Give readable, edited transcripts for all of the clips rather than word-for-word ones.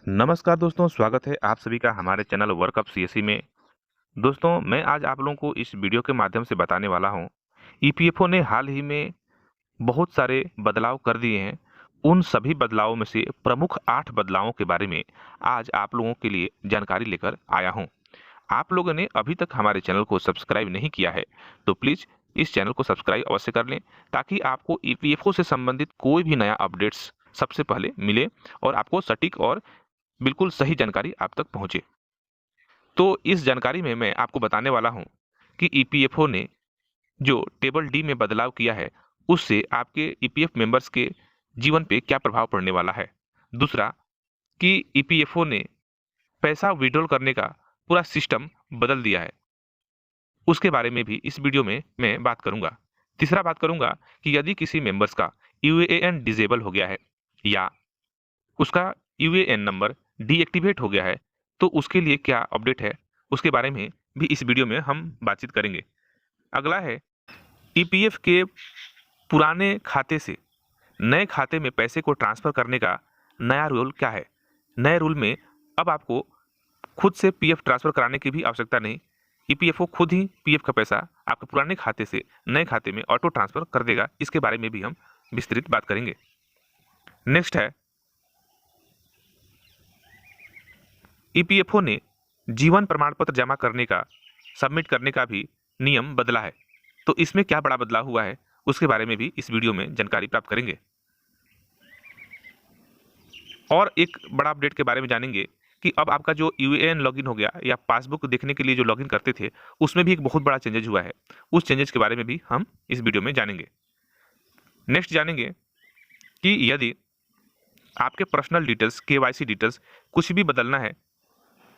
नमस्कार दोस्तों, स्वागत है आप सभी का हमारे चैनल वर्कअप सीएसई में। दोस्तों, मैं आज आप लोगों को इस वीडियो के माध्यम से बताने वाला हूं, ईपीएफओ ने हाल ही में बहुत सारे बदलाव कर दिए हैं। उन सभी बदलावों में से प्रमुख 8 बदलावों के बारे में आज आप लोगों के लिए जानकारी लेकर आया हूं। आप लोगों ने अभी तक हमारे चैनल को सब्सक्राइब नहीं किया है, तो प्लीज़ इस चैनल को सब्सक्राइब अवश्य कर लें, ताकि आपको ईपीएफओ से संबंधित कोई भी नया अपडेट्स सबसे पहले मिले और आपको सटीक और बिल्कुल सही जानकारी आप तक पहुंचे। तो इस जानकारी में मैं आपको बताने वाला हूं कि ईपीएफओ ने जो टेबल डी में बदलाव किया है, उससे आपके ईपीएफ मेंबर्स के जीवन पे क्या प्रभाव पड़ने वाला है। दूसरा, कि ईपीएफओ ने पैसा विड्रॉल करने का पूरा सिस्टम बदल दिया है, उसके बारे में भी इस वीडियो में मैं बात करूंगा। तीसरा, बात करूंगा कि यदि किसी मेंबर्स का यूएएन डिसेबल हो गया है या उसका यूएएन नंबर डीएक्टिवेट हो गया है, तो उसके लिए क्या अपडेट है, उसके बारे में भी इस वीडियो में हम बातचीत करेंगे। अगला है, ईपीएफ के पुराने खाते से नए खाते में पैसे को ट्रांसफर करने का नया रूल क्या है। नए रूल में अब आपको खुद से पीएफ ट्रांसफर कराने की भी आवश्यकता नहीं, ईपीएफओ खुद ही पीएफ का पैसा आपके पुराने खाते से नए खाते में ऑटो ट्रांसफर कर देगा। इसके बारे में भी हम विस्तृत बात करेंगे। नेक्स्ट है, ईपीएफओ ने जीवन प्रमाण पत्र जमा करने का, सबमिट करने का भी नियम बदला है। तो इसमें क्या बड़ा बदलाव हुआ है, उसके बारे में भी इस वीडियो में जानकारी प्राप्त करेंगे। और एक बड़ा अपडेट के बारे में जानेंगे कि अब आपका जो यूएएन लॉगिन हो गया या पासबुक देखने के लिए जो लॉगिन करते थे, उसमें भी एक बहुत बड़ा चेंजेज हुआ है। उस चेंजेस के बारे में भी हम इस वीडियो में जानेंगे। नेक्स्ट जानेंगे कि यदि आपके पर्सनल डिटेल्स, केवाईसी डिटेल्स कुछ भी बदलना है,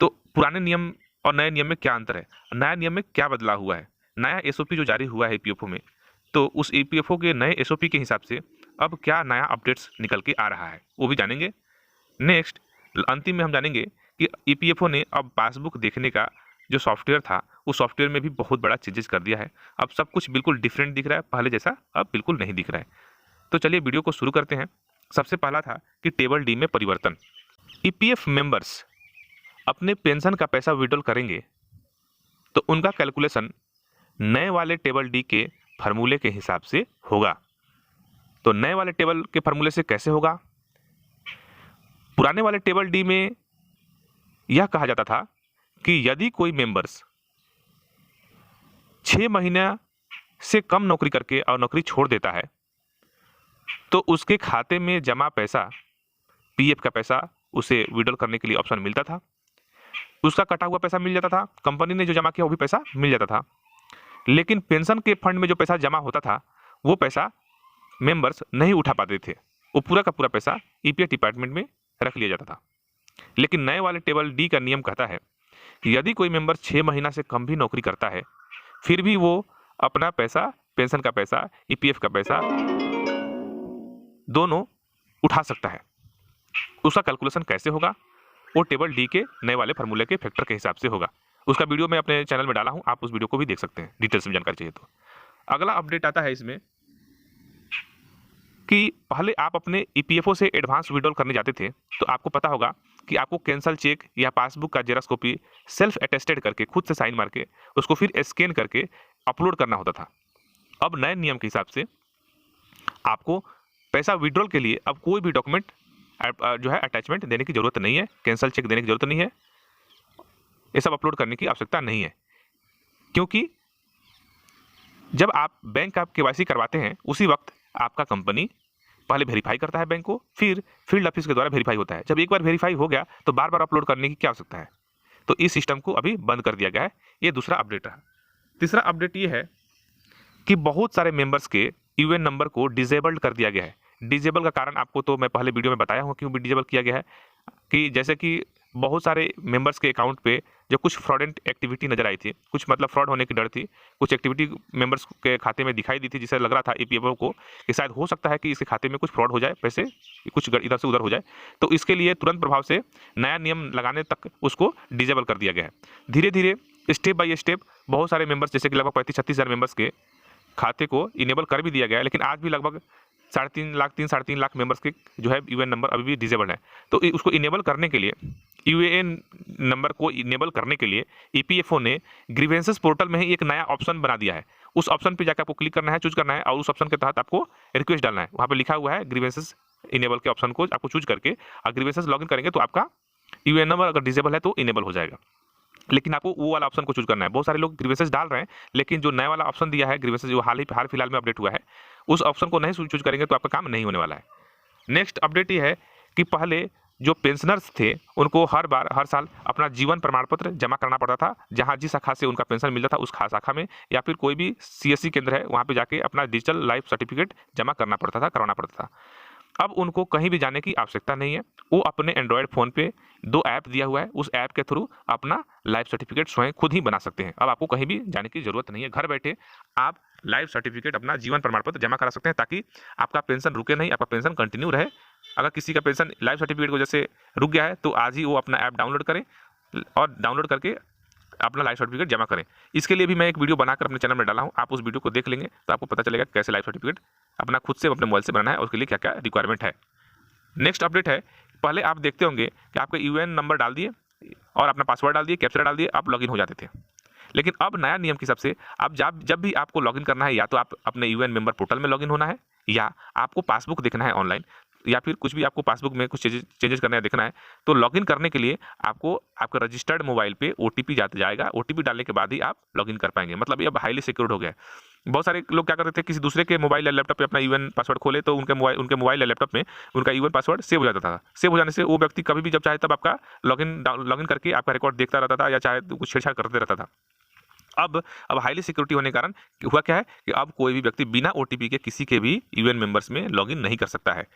तो पुराने नियम और नए नियम में क्या अंतर है, नया नियम में क्या बदलाव हुआ है, नया एसओपी जो जारी हुआ है ईपीएफओ में, तो उस ईपीएफओ के नए एसओपी के हिसाब से अब क्या नया अपडेट्स निकल के आ रहा है, वो भी जानेंगे। नेक्स्ट, अंतिम में हम जानेंगे कि ईपीएफओ ने अब पासबुक देखने का जो सॉफ्टवेयर था, उस सॉफ्टवेयर में भी बहुत बड़ा चेंजेस कर दिया है। अब सब कुछ बिल्कुल डिफरेंट दिख रहा है, पहले जैसा अब बिल्कुल नहीं दिख रहा है। तो चलिए वीडियो को शुरू करते हैं। सबसे पहला था कि टेबल डी में परिवर्तन। ईपीएफ मेंबर्स अपने पेंशन का पैसा विड्रॉल करेंगे तो उनका कैलकुलेशन नए वाले टेबल डी के फार्मूले के हिसाब से होगा। तो नए वाले टेबल के फार्मूले से कैसे होगा? पुराने वाले टेबल डी में यह कहा जाता था कि यदि कोई मेंबर्स 6 महीना से कम नौकरी करके और नौकरी छोड़ देता है, तो उसके खाते में जमा पैसा, पीएफ का पैसा, उसे विड्रॉल करने के लिए ऑप्शन मिलता था। उसका कटा हुआ पैसा मिल जाता था, कंपनी ने जो जमा किया वो भी पैसा मिल जाता था। लेकिन पेंशन के फंड में जो पैसा जमा होता था, वो पैसा मेंबर्स नहीं उठा पाते थे। वो पूरा का पूरा पैसा ईपीएफ डिपार्टमेंट में रख लिया जाता था। लेकिन नए वाले टेबल डी का नियम कहता है कि यदि कोई मेंबर 6 महीना से कम भी नौकरी करता है, फिर भी वो अपना पैसा, पेंशन का पैसा, ईपीएफ का पैसा दोनों उठा सकता है। उसका कैलकुलेशन कैसे होगा? वो टेबल डी के नए वाले फार्मूले के फैक्टर के हिसाब से होगा। उसका वीडियो मैं अपने चैनल में डाला हूं, आप उस वीडियो को भी देख सकते हैं, डिटेल्स में जानकारी चाहिए तो। अगला अपडेट आता है इसमें कि पहले आप अपने ईपीएफओ से एडवांस विड्रॉल करने जाते थे, तो आपको पता होगा कि आपको कैंसल चेक या पासबुक का जेरॉक्स कॉपी सेल्फ अटेस्टेड करके, खुद से साइन मार के, उसको फिर स्कैन करके अपलोड करना होता था। अब नए नियम के हिसाब से आपको पैसा विड्रॉल के लिए अब कोई भी डॉक्यूमेंट जो है अटैचमेंट देने की जरूरत नहीं है, कैंसल चेक देने की जरूरत नहीं है, ये सब अपलोड करने की आवश्यकता नहीं है। क्योंकि जब आप बैंक का केवाईसी करवाते हैं, उसी वक्त आपका कंपनी पहले वेरीफाई करता है बैंक को, फिर फील्ड ऑफिस के द्वारा वेरीफाई होता है। जब एक बार वेरीफाई हो गया तो बार बार अपलोड करने की क्या आवश्यकता है। तो इस सिस्टम को अभी बंद कर दिया गया है। ये दूसरा अपडेट रहा। तीसरा अपडेट ये है कि बहुत सारे मेंबर्स के यूएन नंबर को डिजेबल्ड कर दिया गया है। डिजेबल का कारण आपको तो मैं पहले वीडियो में बताया हूँ क्यों डिजेबल किया गया है, कि जैसे कि बहुत सारे मेंबर्स के अकाउंट पे जो कुछ फ्रॉडेंट एक्टिविटी नजर आई थी, कुछ मतलब फ्रॉड होने की डर थी, कुछ एक्टिविटी मेंबर्स के खाते में दिखाई दी थी, जिससे लग रहा था ईपीएफओ को कि शायद हो सकता है कि इसके खाते में कुछ फ्रॉड हो जाए, पैसे कुछ इधर से उधर हो जाए। तो इसके लिए तुरंत प्रभाव से नया नियम लगाने तक उसको डिजेबल कर दिया गया है। धीरे धीरे स्टेप बाय स्टेप बहुत सारे मेंबर्स, जैसे कि लगभग 35-36 हज़ार मेंबर्स के खाते को इनेबल कर भी दिया गया है, लेकिन आज भी लगभग साढ़े तीन लाख मेंबर्स के जो है यूएएन नंबर अभी भी डिसेबल है। तो उसको इनेबल करने के लिए, यूएएन नंबर को इनेबल करने के लिए ईपीएफओ ने ग्रीवेंसेस पोर्टल में ही एक नया ऑप्शन बना दिया है। उस ऑप्शन पे जाकर आपको क्लिक करना है, चूज करना है, और उस ऑप्शन के तहत आपको रिक्वेस्ट डालना है। वहाँ पे लिखा हुआ है ग्रीवेंसेस इनेबल के ऑप्शन को आपको चूज करके ग्रीवेंसेस लॉगिन करेंगे तो आपका यूएएन नंबर अगर डिसेबल है तो इनेबल हो जाएगा। लेकिन आपको वो वाला ऑप्शन को चूज करना है। बहुत सारे लोग ग्रीवेंसेस डाल रहे हैं, लेकिन जो नया वाला ऑप्शन दिया है ग्रीवेंसेस, जो हाल फिलहाल में अपडेट हुआ है, उस ऑप्शन को नहीं चूज करेंगे तो आपका काम नहीं होने वाला है। नेक्स्ट अपडेट ये है कि पहले जो पेंशनर्स थे उनको हर साल अपना जीवन प्रमाण पत्र जमा करना पड़ता था, जहां जिस शाखा से उनका पेंशन मिलता था उस शाखा में, या फिर कोई भी सीएससी केंद्र है वहां पे जाके अपना डिजिटल लाइफ सर्टिफिकेट जमा करना पड़ता था, करवाना पड़ता था। अब उनको कहीं भी जाने की आवश्यकता नहीं है। वो अपने एंड्रॉयड फ़ोन पे 2 ऐप दिया हुआ है, उस ऐप के थ्रू अपना लाइफ सर्टिफिकेट स्वयं खुद ही बना सकते हैं। अब आपको कहीं भी जाने की ज़रूरत नहीं है, घर बैठे आप लाइफ सर्टिफिकेट, अपना जीवन प्रमाण पत्र जमा करा सकते हैं, ताकि आपका पेंशन रुके नहीं, आपका पेंशन कंटिन्यू रहे। अगर किसी का पेंशन लाइफ सर्टिफिकेट की वजह से रुक गया है तो आज ही वो अपना ऐप डाउनलोड करें और डाउनलोड करके अपना लाइफ सर्टिफिकेट जमा करें। इसके लिए भी मैं एक वीडियो बनाकर अपने चैनल में डाला हूँ, आप उस वीडियो को देख लेंगे तो आपको पता चलेगा कैसे लाइफ सर्टिफिकेट अपना खुद से अपने मोबाइल से बनाना है और उसके लिए क्या क्या रिक्वायरमेंट है। नेक्स्ट अपडेट है, पहले आप देखते होंगे कि आपका यूएएन नंबर डाल दिए और अपना पासवर्ड डाल दिए, कैप्चर डाल दिए, आप लॉगिन हो जाते थे। लेकिन अब नया नियम के हिसाब से आप जब भी आपको लॉगिन करना है, या तो आप अपने यूएएन मेंबर पोर्टल में लॉगिन होना है, या आपको पासबुक देखना है ऑनलाइन, या फिर कुछ भी आपको पासबुक में कुछ चेंजेस करना है, देखना है, तो लॉगिन करने के लिए आपको आपका रजिस्टर्ड मोबाइल पे ओटीपी जाएगा। ओटीपी डालने के बाद ही आप लॉगिन कर पाएंगे। मतलब ये अब हाईली सिक्योर्ड हो गया है। बहुत सारे लोग क्या करते थे, किसी दूसरे के मोबाइल या लैपटॉप पे अपना यूएन पासवर्ड खोले तो उनके मोबाइल या लैपटॉप में उनका यूएन पासवर्ड सेव हो जाता था। सेव हो जाने से वो व्यक्ति कभी भी जब चाहे तब आपका लॉगिन करके आपका रिकॉर्ड देखता रहता था, या चाहे कुछ छेड़छाड़ करते रहता था। अब हाईली सिक्योरिटी होने के कारण हुआ क्या है कि अब कोई भी व्यक्ति बिना ओटीपी के किसी के भी यूएन मेंबर्स में लॉगिन नहीं कर सकता है।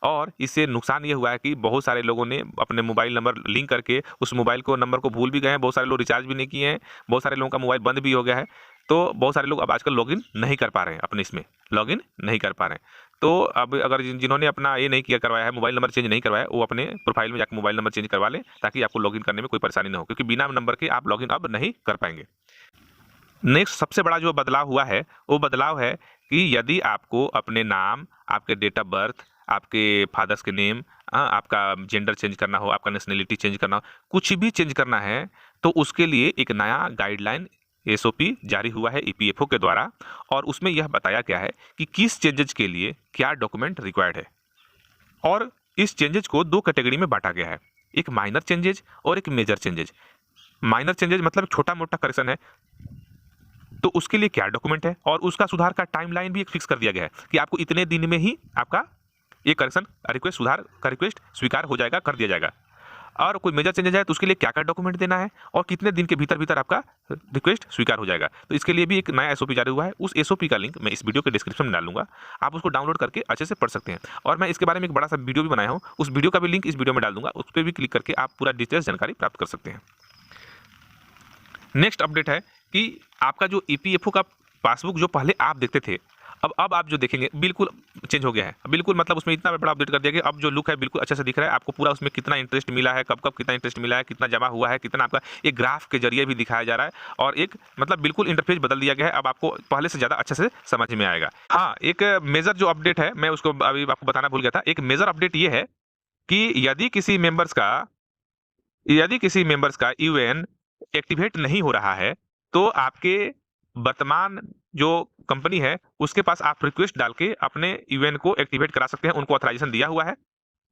और इससे नुकसान ये हुआ है कि बहुत सारे लोगों ने अपने मोबाइल नंबर लिंक करके उस मोबाइल को नंबर को भूल भी गए हैं, बहुत सारे लोग रिचार्ज भी नहीं किए हैं, बहुत सारे लोगों का मोबाइल बंद भी हो गया है। तो बहुत सारे लोग अब आजकल लॉगिन नहीं कर पा रहे हैं, अपने इसमें लॉगिन नहीं कर पा रहे हैं। तो अब अगर जिन्होंने अपना ये नहीं किया करवाया है, मोबाइल नंबर चेंज नहीं करवाया, वो अपने प्रोफाइल में जाकर मोबाइल नंबर चेंज करवा लें, ताकि आपको लॉगिन करने में कोई परेशानी ना हो, क्योंकि बिना नंबर के आप लॉगिन अब नहीं कर पाएंगे। नेक्स्ट सबसे बड़ा जो बदलाव हुआ है वो बदलाव है कि यदि आपको अपने नाम, आपके डेट ऑफ बर्थ, आपके फादर्स के नेम, आपका जेंडर चेंज करना हो, आपका नेशनलिटी चेंज करना हो, कुछ भी चेंज करना है, तो उसके लिए एक नया गाइडलाइन एसओपी जारी हुआ है ईपीएफओ के द्वारा, और उसमें यह बताया गया है कि किस चेंजेज के लिए क्या डॉक्यूमेंट रिक्वायर्ड है। और इस चेंजेज को 2 कैटेगरी में बांटा गया है, एक माइनर चेंजेज और एक मेजर चेंजेज। माइनर चेंजेज मतलब छोटा मोटा करेक्शन है, तो उसके लिए क्या डॉक्यूमेंट है, और उसका सुधार का टाइमलाइन भी एक फिक्स कर दिया गया है कि आपको इतने दिन में ही आपका ये करेक्शन रिक्वेस्ट, सुधार का रिक्वेस्ट स्वीकार हो जाएगा, कर दिया जाएगा। और कोई मेजर चेंजेस है तो उसके लिए क्या क्या डॉक्यूमेंट देना है और कितने दिन के भीतर आपका रिक्वेस्ट स्वीकार हो जाएगा। तो इसके लिए भी एक नया एसओपी जारी हुआ है। उस एसओपी का लिंक मैं इस वीडियो के डिस्क्रिप्शन में डालूंगा, आप उसको डाउनलोड करके अच्छे से पढ़ सकते हैं। और मैं इसके बारे में एक बड़ा सा वीडियो भी बनाया हूँ, उस वीडियो का भी लिंक इस वीडियो में डाल दूंगा, उस पर भी क्लिक करके आप पूरा डिटेल्स जानकारी प्राप्त कर सकते हैं। नेक्स्ट अपडेट है कि आपका जो ईपीएफओ का पासबुक जो पहले आप देखते थे, अब आप जो देखेंगे बिल्कुल चेंज हो गया है। बिल्कुल मतलब उसमें इतना बड़ा अपडेट कर दिया गया, अब जो लुक है बिल्कुल अच्छे से दिख रहा है। आपको पूरा उसमें कितना इंटरेस्ट मिला है, कब कितना इंटरेस्ट मिला है, कितना जमा हुआ है, कितना आपका एक ग्राफ के जरिए भी दिखाया जा रहा है, और एक मतलब बिल्कुल इंटरफेस बदल दिया गया है। अब आपको पहले से ज़्यादा अच्छे से समझ में आएगा। हाँ, एक मेजर जो अपडेट है मैं उसको अभी आपको बताना भूल गया था। एक मेजर अपडेट ये है कि यदि किसी मेंबर्स का यूएएन एक्टिवेट नहीं हो रहा है, तो आपके वर्तमान जो कंपनी है उसके पास आप रिक्वेस्ट डाल के अपने यूएन को एक्टिवेट करा सकते हैं, उनको ऑथराइजेशन दिया हुआ है।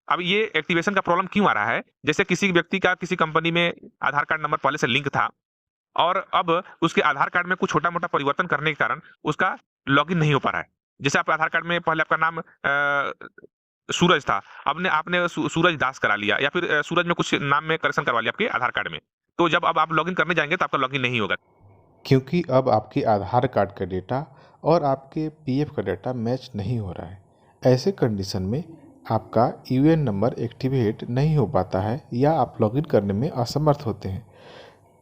अब ये एक्टिवेशन का प्रॉब्लम क्यों आ रहा है, जैसे किसी व्यक्ति का किसी कंपनी में आधार कार्ड नंबर पहले से लिंक था, और अब उसके आधार कार्ड में कुछ छोटा मोटा परिवर्तन करने के कारण उसका लॉगिन नहीं हो पा रहा है। जैसे आपके आधार कार्ड में पहले आपका नाम सूरज था, आपने सूरज दास करा लिया, या फिर सूरज में कुछ नाम में करेक्शन करवा लिया आपके आधार कार्ड में, तो जब अब आप लॉगिन करने जाएंगे तो आपका लॉगिन नहीं होगा, क्योंकि अब आपके आधार कार्ड का डेटा और आपके पीएफ का डेटा मैच नहीं हो रहा है। ऐसे कंडीशन में आपका यूएन नंबर एक्टिवेट नहीं हो पाता है, या आप लॉगिन करने में असमर्थ होते हैं।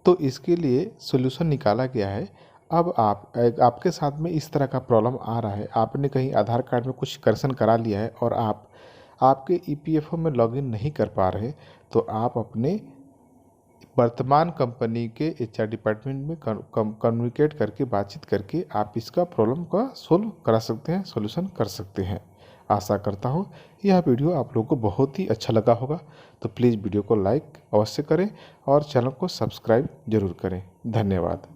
तो इसके लिए सॉल्यूशन निकाला गया है। अब आपके साथ में इस तरह का प्रॉब्लम आ रहा है, आपने कहीं आधार कार्ड में कुछ करेक्शन करा लिया है और आपके ईपीएफओ में लॉगिन नहीं कर पा रहे, तो आप अपने वर्तमान कंपनी के एचआर डिपार्टमेंट में कम्युनिकेट करके, बातचीत करके आप इसका प्रॉब्लम का सोल्व करा सकते हैं, सॉल्यूशन कर सकते हैं। आशा करता हूँ यह वीडियो आप लोगों को बहुत ही अच्छा लगा होगा। तो प्लीज़ वीडियो को लाइक अवश्य करें और चैनल को सब्सक्राइब जरूर करें। धन्यवाद।